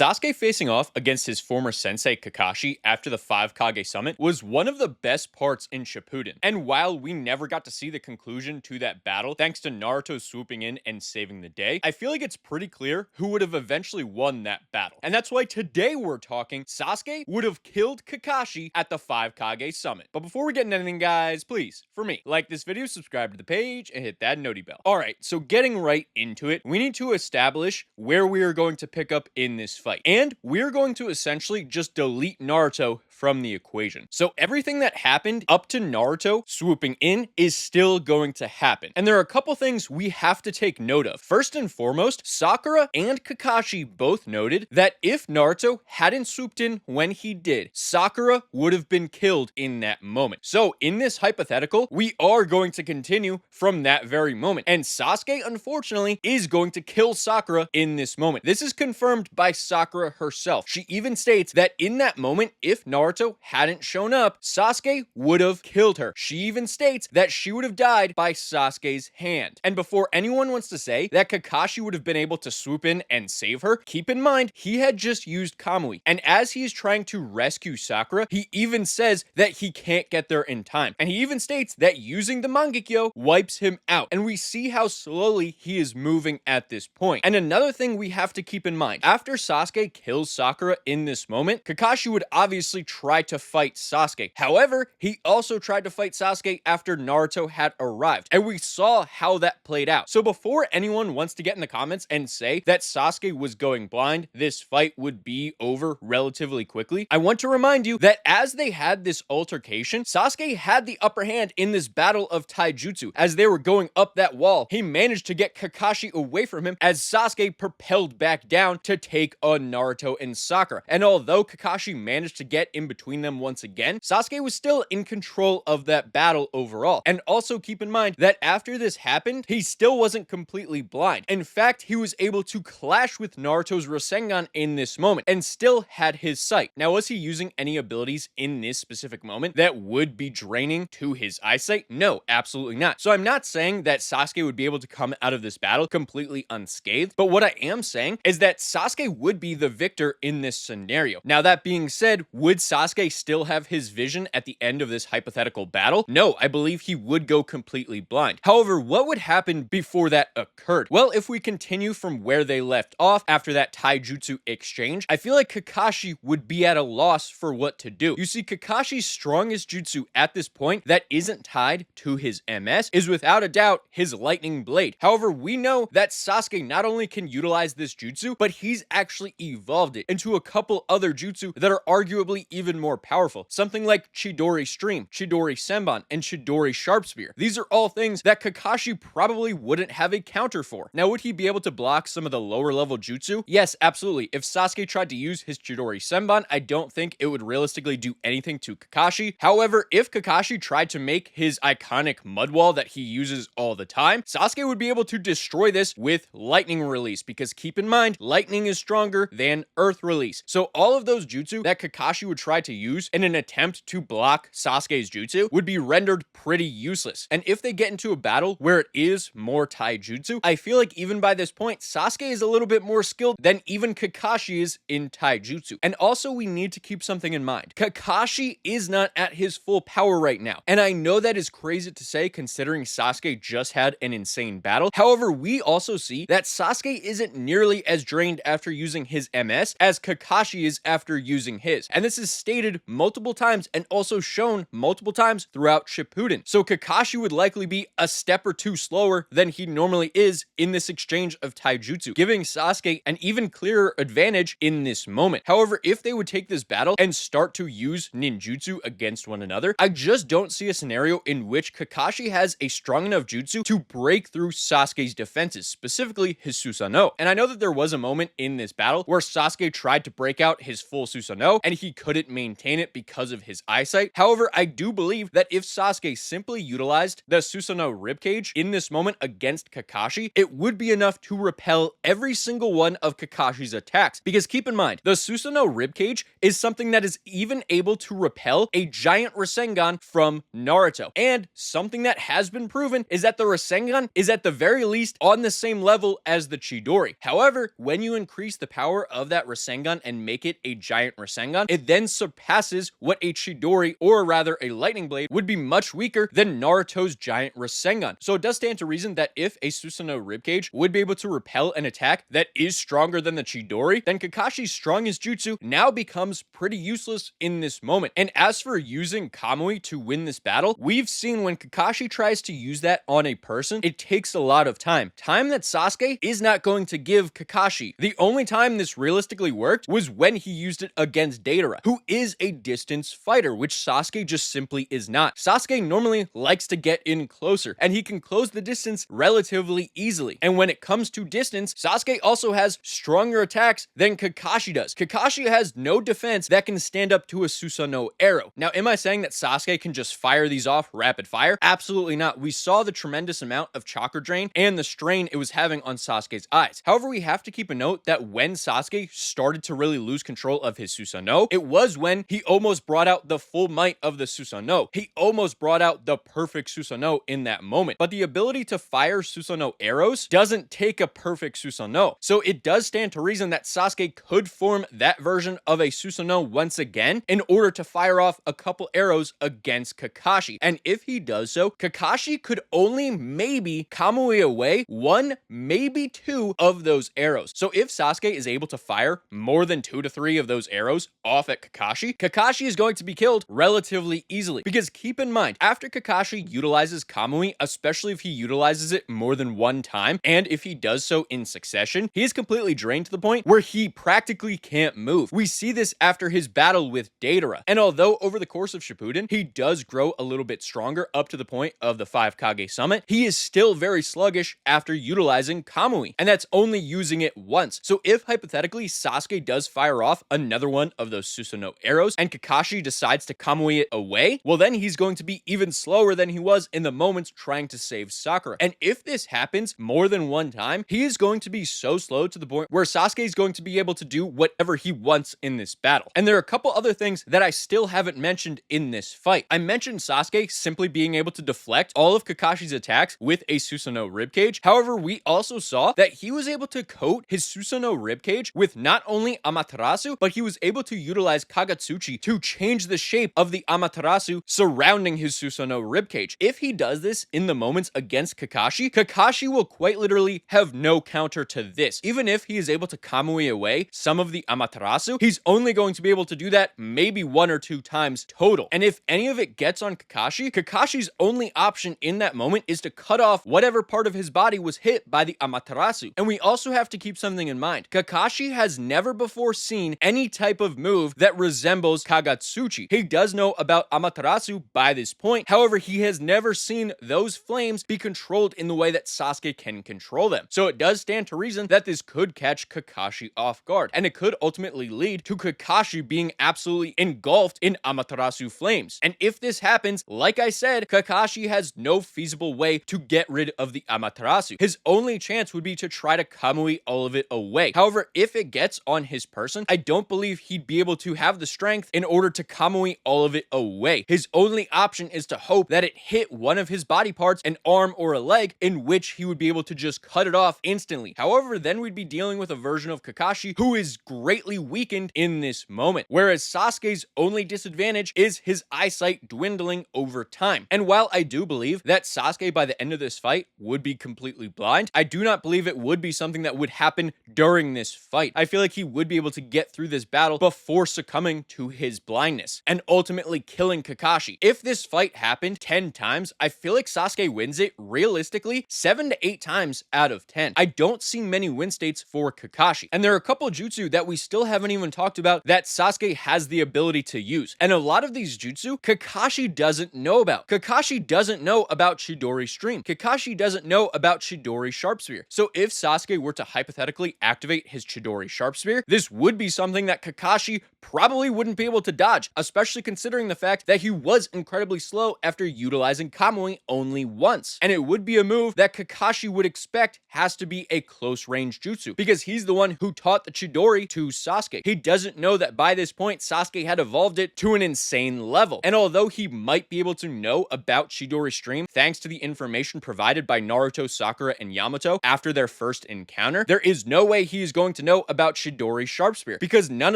Sasuke facing off against his former sensei Kakashi after the 5 Kage summit was one of the best parts in Shippuden. And while we never got to see the conclusion to that battle thanks to Naruto swooping in and saving the day, I feel like it's pretty clear who would have eventually won that battle. And that's why today we're talking Sasuke would have killed Kakashi at the 5 Kage summit. But before we get into anything, guys, please, for me, like this video, subscribe to the page, and hit that noti bell. Alright, so getting right into it, we need to establish where we are going to pick up in this fight. And we're going to essentially just delete Naruto from the equation. So everything that happened up to Naruto swooping in is still going to happen. And there are a couple things we have to take note of. First and foremost, Sakura and Kakashi both noted that if Naruto hadn't swooped in when he did, Sakura would have been killed in that moment. So in this hypothetical, we are going to continue from that very moment. And Sasuke, unfortunately, is going to kill Sakura in this moment. This is confirmed by Sakura herself. She even states that in that moment, if Naruto hadn't shown up, Sasuke would have killed her. She even states that she would have died by Sasuke's hand. And before anyone wants to say that Kakashi would have been able to swoop in and save her, keep in mind, he had just used Kamui. And as he is trying to rescue Sakura, he even says that he can't get there in time. And he even states that using the Mangekyo wipes him out. And we see how slowly he is moving at this point. And another thing we have to keep in mind, after Sasuke kills Sakura in this moment, Kakashi would obviously try to fight Sasuke. However, he also tried to fight Sasuke after Naruto had arrived. And we saw how that played out. So before anyone wants to get in the comments and say that Sasuke was going blind, this fight would be over relatively quickly, I want to remind you that as they had this altercation, Sasuke had the upper hand in this battle of taijutsu. As they were going up that wall, he managed to get Kakashi away from him as Sasuke propelled back down to take on Naruto and Sakura. And although Kakashi managed to get in between them once again, Sasuke was still in control of that battle overall. And also keep in mind that after this happened, he still wasn't completely blind. In fact, he was able to clash with Naruto's Rasengan in this moment and still had his sight. Now, was he using any abilities in this specific moment that would be draining to his eyesight? No, absolutely not. So I'm not saying that Sasuke would be able to come out of this battle completely unscathed, but what I am saying is that Sasuke would be the victor in this scenario. Now, that being said, would Sasuke still have his vision at the end of this hypothetical battle? No, I believe he would go completely blind. However, what would happen before that occurred? Well, if we continue from where they left off after that taijutsu exchange, I feel like Kakashi would be at a loss for what to do. You see, Kakashi's strongest jutsu at this point that isn't tied to his MS is without a doubt his lightning blade. However, we know that Sasuke not only can utilize this jutsu, but he's actually evolved it into a couple other jutsu that are arguably even more powerful. Something like Chidori Stream, Chidori Senbon, and Chidori Sharp Spear. These are all things that Kakashi probably wouldn't have a counter for. Now, would he be able to block some of the lower level jutsu? Yes, absolutely. If Sasuke tried to use his Chidori Senbon, I don't think it would realistically do anything to Kakashi. However, if Kakashi tried to make his iconic mud wall that he uses all the time, Sasuke would be able to destroy this with lightning release, because keep in mind, lightning is stronger than earth release. So all of those jutsu that Kakashi would try to use in an attempt to block Sasuke's jutsu would be rendered pretty useless. And if they get into a battle where it is more taijutsu, I feel like even by this point, Sasuke is a little bit more skilled than even Kakashi is in taijutsu. And also, we need to keep something in mind. Kakashi is not at his full power right now. And I know that is crazy to say considering Sasuke just had an insane battle. However, we also see that Sasuke isn't nearly as drained after using his MS as Kakashi is after using his. And this is stated multiple times and also shown multiple times throughout Shippuden. So Kakashi would likely be a step or two slower than he normally is in this exchange of taijutsu, giving Sasuke an even clearer advantage in this moment. However, if they would take this battle and start to use ninjutsu against one another, I just don't see a scenario in which Kakashi has a strong enough jutsu to break through Sasuke's defenses, specifically his Susanoo. And I know that there was a moment in this battle where Sasuke tried to break out his full Susanoo and he couldn't maintain it because of his eyesight. However, I do believe that if Sasuke simply utilized the Susanoo ribcage in this moment against Kakashi, it would be enough to repel every single one of Kakashi's attacks. Because keep in mind, the Susanoo ribcage is something that is even able to repel a giant Rasengan from Naruto. And something that has been proven is that the Rasengan is at the very least on the same level as the Chidori. However, when you increase the power of that Rasengan and make it a giant Rasengan, it then surpasses what a Chidori, or rather a lightning blade, would be much weaker than Naruto's giant Rasengan. So it does stand to reason that if a Susanoo ribcage would be able to repel an attack that is stronger than the Chidori, then Kakashi's strongest jutsu now becomes pretty useless in this moment. And as for using Kamui to win this battle, we've seen when Kakashi tries to use that on a person, it takes a lot of time. Time that Sasuke is not going to give Kakashi. The only time this realistically worked was when he used it against Deidara, who is a distance fighter, which Sasuke just simply is not. Sasuke normally likes to get in closer, and he can close the distance relatively easily. And when it comes to distance, Sasuke also has stronger attacks than Kakashi does. Kakashi has no defense that can stand up to a Susanoo arrow. Now, am I saying that Sasuke can just fire these off rapid fire? Absolutely not. We saw the tremendous amount of chakra drain and the strain it was having on Sasuke's eyes. However, we have to keep a note that when Sasuke started to really lose control of his Susanoo, it was when he almost brought out the full might of the Susanoo. He almost brought out the perfect Susanoo in that moment. But the ability to fire Susanoo arrows doesn't take a perfect Susanoo. So it does stand to reason that Sasuke could form that version of a Susanoo once again in order to fire off a couple arrows against Kakashi. And if he does so, Kakashi could only maybe Kamui away one, maybe two of those arrows. So if Sasuke is able to fire more than 2 to 3 of those arrows off at Kakashi, Kakashi is going to be killed relatively easily. Because keep in mind, after Kakashi utilizes Kamui, especially if he utilizes it more than one time, and if he does so in succession, he is completely drained to the point where he practically can't move. We see this after his battle with Deidara. And although over the course of Shippuden, he does grow a little bit stronger up to the point of the 5 Kage summit, he is still very sluggish after utilizing Kamui. And that's only using it once. So if hypothetically Sasuke does fire off another one of those Susanoo arrows and Kakashi decides to Kamui it away, well then he's going to be even slower than he was in the moments trying to save Sakura. And if this happens more than one time, he is going to be so slow to the point where Sasuke is going to be able to do whatever he wants in this battle. And there are a couple other things that I still haven't mentioned in this fight. I mentioned Sasuke simply being able to deflect all of Kakashi's attacks with a Susanoo ribcage. However, we also saw that he was able to coat his Susanoo ribcage with not only Amaterasu, but he was able to utilize Kagatsuchi to change the shape of the Amaterasu surrounding his Susanoo ribcage. If he does this in the moments against Kakashi, Kakashi will quite literally have no counter to this. Even if he is able to Kamui away some of the Amaterasu, he's only going to be able to do that maybe 1 or 2 times total. And if any of it gets on Kakashi, Kakashi's only option in that moment is to cut off whatever part of his body was hit by the Amaterasu. And we also have to keep something in mind. Kakashi has never before seen any type of move that resembles Kagatsuchi. He does know about Amaterasu by this point. However, he has never seen those flames be controlled in the way that Sasuke can control them. So it does stand to reason that this could catch Kakashi off guard. And it could ultimately lead to Kakashi being absolutely engulfed in Amaterasu flames. And if this happens, like I said, Kakashi has no feasible way to get rid of the Amaterasu. His only chance would be to try to Kamui all of it away. However, if it gets on his person, I don't believe he'd be able to have the strength in order to Kamui all of it away. His only option is to hope that it hit one of his body parts, an arm or a leg, in which he would be able to just cut it off instantly. However, then we'd be dealing with a version of Kakashi who is greatly weakened in this moment, whereas Sasuke's only disadvantage is his eyesight dwindling over time. And while I do believe that Sasuke by the end of this fight would be completely blind, I do not believe it would be something that would happen during this fight. I feel like he would be able to get through this battle before succumbing to his blindness and ultimately killing Kakashi. If this fight happened 10 times, I feel like Sasuke wins it realistically 7 to 8 times out of 10. I don't see many win states for Kakashi. And there are a couple jutsu that we still haven't even talked about that Sasuke has the ability to use. And a lot of these jutsu, Kakashi doesn't know about. Kakashi doesn't know about Chidori Stream. Kakashi doesn't know about Chidori Sharp Spear. So if Sasuke were to hypothetically activate his Chidori Sharp Spear, this would be something that Kakashi probably wouldn't be able to dodge, especially considering the fact that he was incredibly slow after utilizing Kamui only once. And it would be a move that Kakashi would expect has to be a close range jutsu, because he's the one who taught the Chidori to Sasuke. He doesn't know that by this point Sasuke had evolved it to an insane level. And although he might be able to know about Chidori Stream thanks to the information provided by Naruto, Sakura, and Yamato after their first encounter, there is no way he is going to know about Chidori Sharp Spear, because none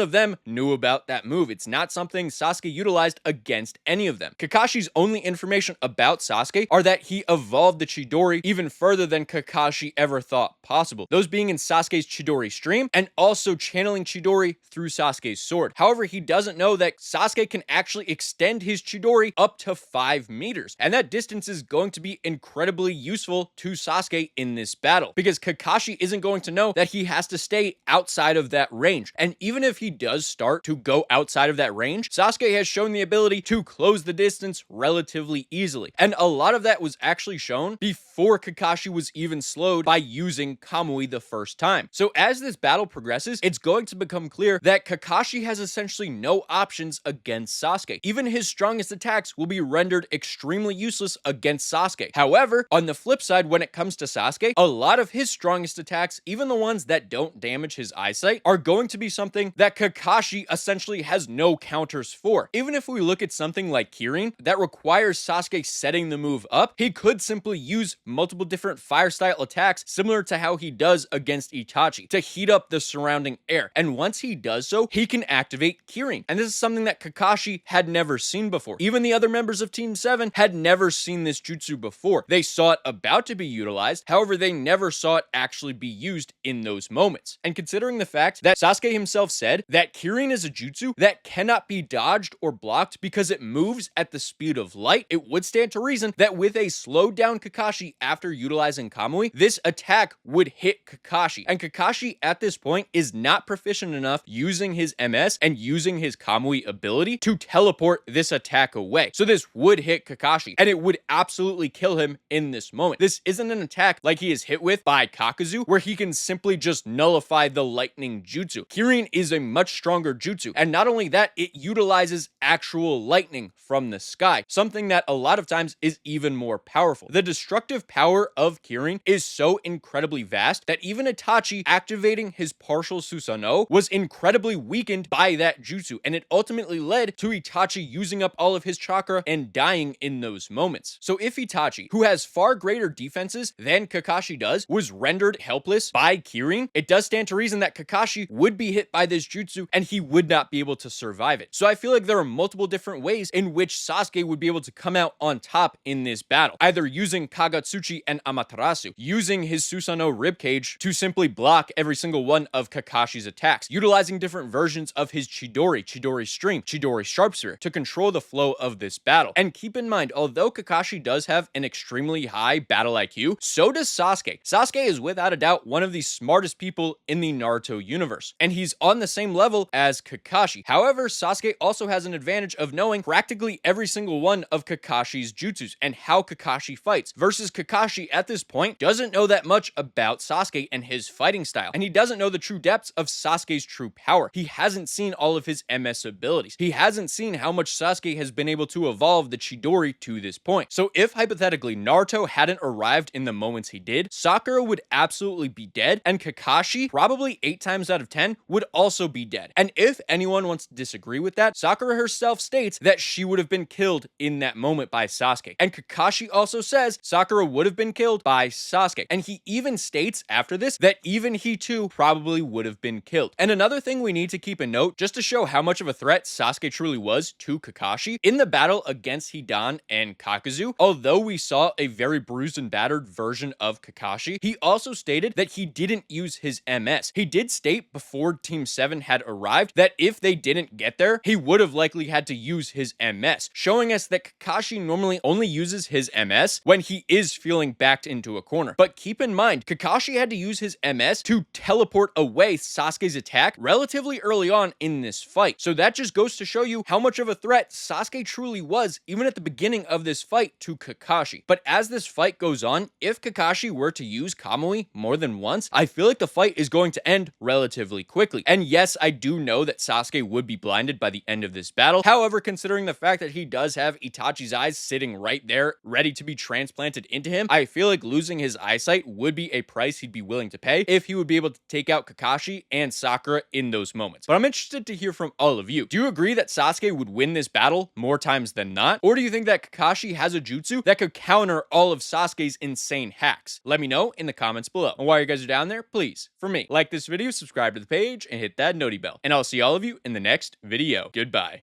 of them knew about that move. It's not something Sasuke utilized against any of them. Kakashi's only information about Sasuke are that he evolved the Chidori even further than Kakashi ever thought possible, those being in Sasuke's Chidori Stream and also channeling Chidori through Sasuke's sword. However, he doesn't know that Sasuke can actually extend his Chidori up to 5 meters, and that distance is going to be incredibly useful to Sasuke in this battle, because Kakashi isn't going to know that he has to stay outside of that range. And even if he does start to go outside of that range, Sasuke has shown the ability to close the distance relatively easily, and a lot of that was actually shown before Kakashi was even slowed by using Kamui the first time. So as this battle progresses, it's going to become clear that Kakashi has essentially no options against Sasuke. Even his strongest attacks will be rendered extremely useless against Sasuke. However, on the flip side, when it comes to Sasuke, a lot of his strongest attacks, even the ones that don't damage his eyesight, are going to be something that Kakashi essentially has no counters for. Even if we look at something like Kirin, that requires Sasuke setting the move up, he could simply use multiple different fire style attacks similar to how he does against Itachi to heat up the surrounding air. And once he does so, he can activate Kirin. And this is something that Kakashi had never seen before. Even the other members of Team 7 had never seen this jutsu before. They saw it about to be utilized, however, they never saw it actually be used in those moments. And considering the fact that Sasuke himself said that Kirin is a jutsu that cannot be dodged or blocked because it moves at the speed of light, it would stand to reason that with a slowed down Kakashi after utilizing Kamui, this attack would hit Kakashi. And Kakashi at this point is not proficient enough using his MS and using his Kamui ability to teleport this attack away. So this would hit Kakashi, and it would absolutely kill him in this moment. This isn't an attack like he is hit with by Kakuzu, where he can simply just nullify the lightning jutsu. Kirin is a much stronger jutsu, and not only that, it utilizes actual lightning from the sky, something that a lot of times is even more powerful. The destructive power of Kirin is so incredibly vast that even Itachi activating his partial Susanoo was incredibly weakened by that jutsu, and it ultimately led to Itachi using up all of his chakra and dying in those moments. So if Itachi, who has far greater defenses than Kakashi does, was rendered helpless by Kirin, it does stand to reason that Kakashi would be hit by this jutsu and he would not be able to survive it. So I feel like there are multiple different ways in which Sasuke would be able to come out on top in this battle, either using Kagatsuchi and Amaterasu, using his Susanoo ribcage to simply block every single one of Kakashi's attacks, utilizing different versions of his Chidori, Chidori Stream, Chidori Sharp Spear to control the flow of this battle. And keep in mind, although Kakashi does have an extremely high battle IQ, so does Sasuke. Sasuke is without a doubt one of the smartest people in the Naruto universe, and he's on the same level as Kakashi. However, Sasuke also has an advantage of knowing practically every single one of Kakashi's jutsus and how Kakashi fights, versus Kakashi at this point doesn't know that much about Sasuke and his fighting style, and he doesn't know the true depths of Sasuke's true power. He hasn't seen all of his MS abilities. He hasn't seen how much Sasuke has been able to evolve the Chidori to this point. So if hypothetically Naruto hadn't arrived in the moments he did, Sakura would absolutely be dead, and Kakashi, probably 8 times out of 10, would also be dead. And if anyone wants to disagree with that, Sakura herself states that she would have been killed in that moment by Sasuke. And Kakashi also says Sakura would have been killed by Sasuke. And he even states after this that even he too probably would have been killed. And another thing we need to keep in note, just to show how much of a threat Sasuke truly was to Kakashi, in the battle against Hidan and Kakuzu, although we saw a very bruised and battered version of Kakashi, he also stated that he didn't use his MS. He did state before Team 7 had arrived that if they didn't get there, he would have likely had to use his MS, showing us that Kakashi normally only uses his MS when he is feeling backed into a corner. But keep in mind, Kakashi had to use his MS to teleport away Sasuke's attack relatively early on in this fight. So that just goes to show you how much of a threat Sasuke truly was even at the beginning of this fight to Kakashi. But as this fight goes on, if Kakashi were to use Kamui more than once, I feel like the fight is going to end relatively quickly. And yes, I do know that that Sasuke would be blinded by the end of this battle. However, considering the fact that he does have Itachi's eyes sitting right there, ready to be transplanted into him, I feel like losing his eyesight would be a price he'd be willing to pay if he would be able to take out Kakashi and Sakura in those moments. But I'm interested to hear from all of you. Do you agree that Sasuke would win this battle more times than not? Or do you think that Kakashi has a jutsu that could counter all of Sasuke's insane hacks? Let me know in the comments below. And while you guys are down there, please, for me, like this video, subscribe to the page, and hit that noti bell. And I'll see all of you in the next video. Goodbye.